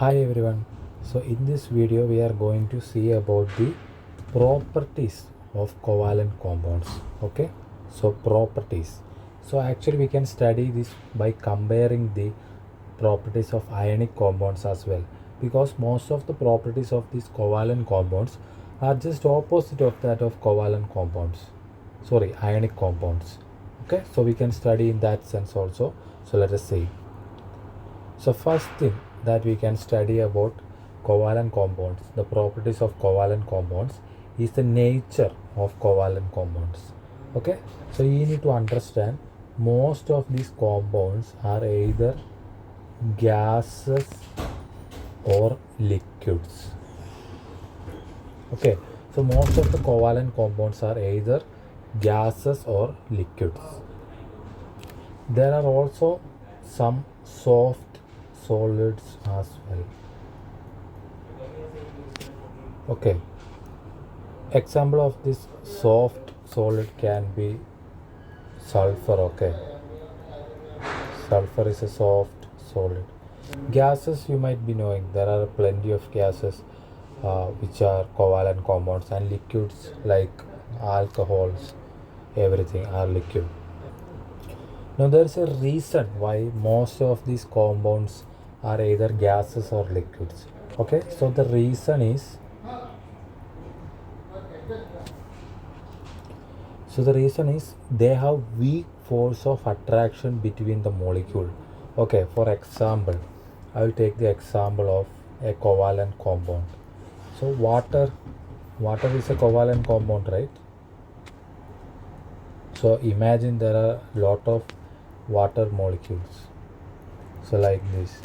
Hi everyone. So in this video we are going to see about the properties of covalent compounds. Okay. So properties. So actually we can study this by comparing the properties of ionic compounds as well, because most of the properties of these covalent compounds are just opposite of that of covalent compounds. Sorry, ionic compounds. Okay. So we can study in that sense also. So let us see. So first thing that we can study about covalent compounds, the properties of covalent compounds is the nature of covalent compounds. Okay, so you need to understand most of these compounds are either gases or liquids. Okay, so most of the covalent compounds are either gases or liquids. There are also some soft solids as well. Okay, example of this soft solid can be sulfur. Okay, sulfur is a soft solid. Gases, you might be knowing, there are plenty of gases which are covalent compounds, and liquids like alcohols, everything are liquid. Now there is a reason why most of these compounds are either gases or liquids. Okay, so the reason is they have weak force of attraction between the molecule. Okay, for example, I will take the example of a covalent compound. So water is a covalent compound, right? So imagine there are a lot of water molecules. So like this.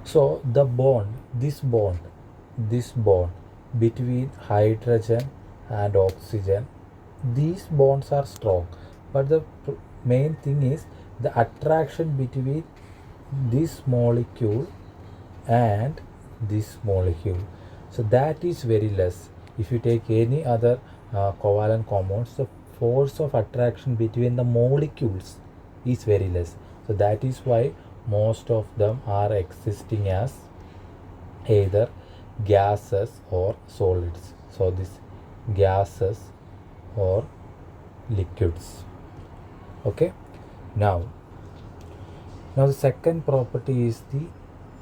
So this bond between hydrogen and oxygen, these bonds are strong. But the main thing is the attraction between this molecule and this molecule. So that is very less. If you take any other covalent compounds, the force of attraction between the molecules is very less. So that is why most of them are existing as either gases or solids. So this gases or liquids. Okay. Now the second property is the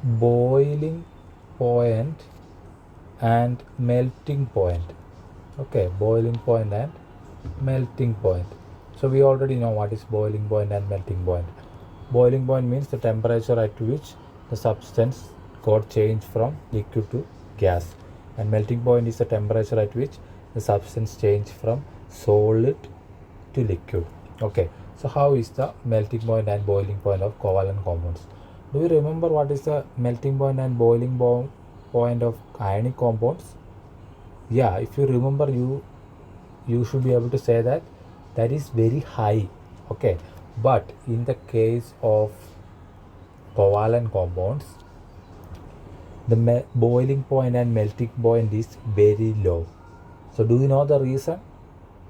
boiling point and melting point. Okay, boiling point and melting point. So we already know what is boiling point and melting point. Boiling point means the temperature at which the substance got changed from liquid to gas, and melting point is the temperature at which the substance changed from solid to liquid. Okay, so how is the melting point and boiling point of covalent compounds? Do you remember what is the melting point and boiling point of ionic compounds? Yeah, if you remember, you should be able to say that is very high. Okay, but in the case of covalent compounds, the boiling point and melting point is very low. So do you know the reason?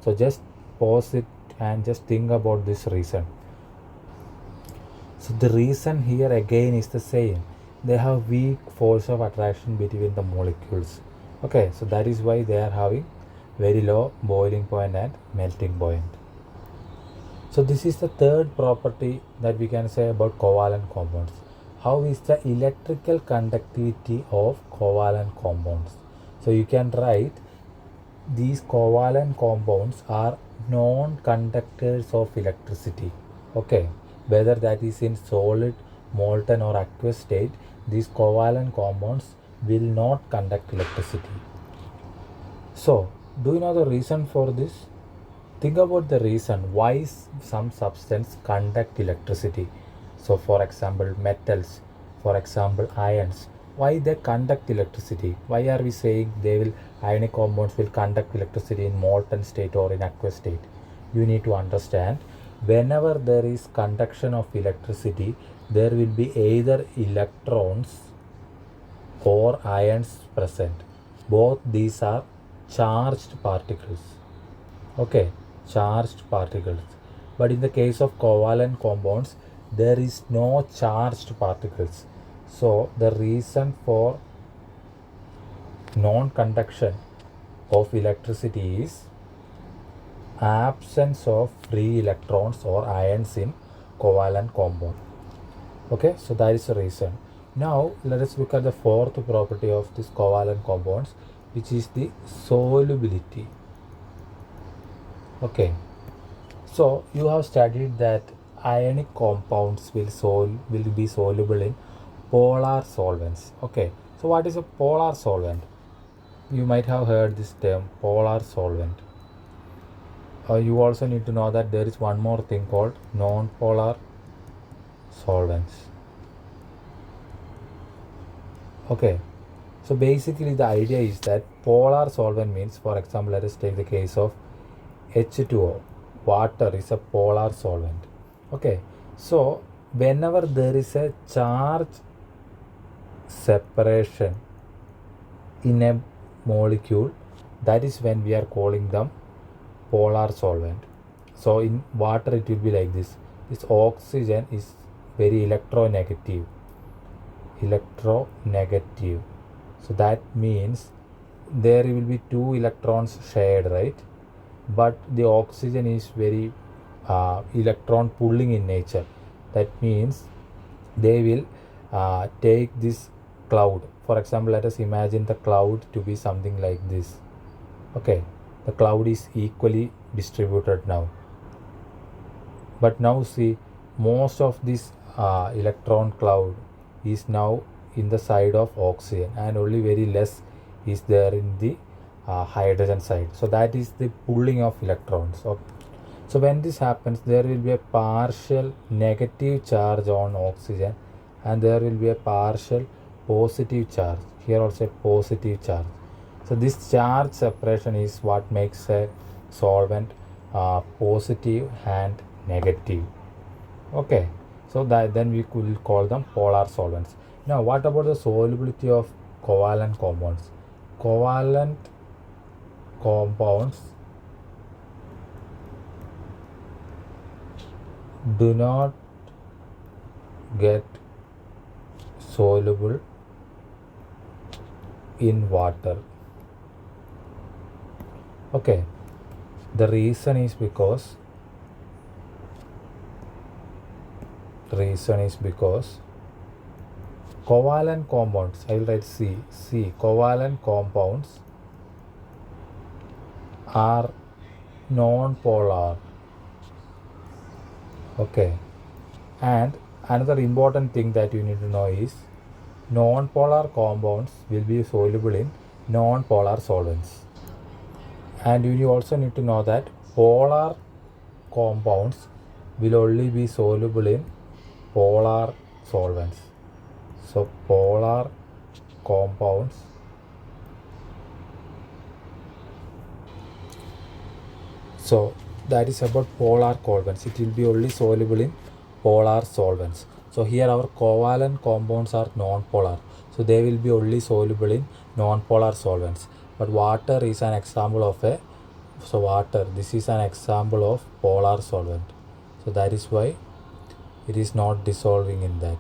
So just pause it and just think about this reason. So the reason here again is the same. They have weak force of attraction between the molecules. Okay, so that is why they are having very low boiling point and melting point. So this is the third property that we can say about covalent compounds. How is the electrical conductivity of covalent compounds? So you can write these covalent compounds are non-conductors of electricity. Okay, whether that is in solid, molten or aqueous state, these covalent compounds will not conduct electricity. So, do you know the reason for this? Think about the reason why some substance conduct electricity. So for example, metals, for example, ions, why they conduct electricity? Why are we saying ionic compounds will conduct electricity in molten state or in aqueous state? You need to understand, whenever there is conduction of electricity, there will be either electrons or ions present. Both these are charged particles. Okay, charged particles. But in the case of covalent compounds, there is no charged particles. So the reason for non-conduction of electricity is absence of free electrons or ions in covalent compound. Okay, so that is the reason. Now let us look at the fourth property of these covalent compounds, which is the solubility. Okay, so you have studied that ionic compounds will be soluble in polar solvents. Okay, so what is a polar solvent? You might have heard this term, polar solvent. You also need to know that there is one more thing called non-polar solvents. Okay, so basically the idea is that polar solvent means, for example, let us take the case of H2O. Water is a polar solvent. Okay, so whenever there is a charge separation in a molecule, that is when we are calling them polar solvent. So in water it will be like this. This oxygen is very electronegative. So that means there will be 2 electrons shared, right? But the oxygen is very electron pulling in nature. That means they will take this cloud. For example, let us imagine the cloud to be something like this. Okay, the cloud is equally distributed now. But now see, most of this electron cloud is now in the side of oxygen, and only very less is there in the hydrogen side. So that is the pulling of electrons. Okay. So when this happens, there will be a partial negative charge on oxygen, and there will be a partial positive charge. Here also a positive charge. So this charge separation is what makes a solvent positive and negative. Okay, so that then we could call them polar solvents. Now what about the solubility of covalent compounds? Covalent compounds do not get soluble in water. Okay, the reason is because covalent compounds, I will write C, covalent compounds are non-polar. Okay, and another important thing that you need to know is non-polar compounds will be soluble in non-polar solvents. And you also need to know that polar compounds will only be soluble in polar solvents. So polar compounds so that is about polar solvents. It will be only soluble in polar solvents. So here our covalent compounds are non-polar, so they will be only soluble in non-polar solvents. But water is an example of this is an example of polar solvent. So that is why it is not dissolving in that.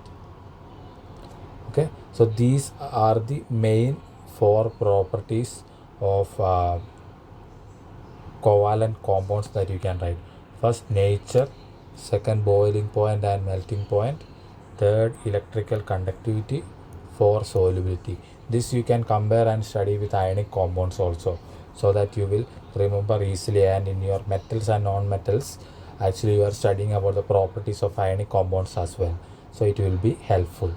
Okay, so these are the main 4 properties of covalent compounds that you can write. First, nature. Second, boiling point and melting point. Third, electrical conductivity. 4, solubility. This you can compare and study with ionic compounds also, so that you will remember easily. And in your metals and non-metals, actually you are studying about the properties of ionic compounds as well, so it will be helpful.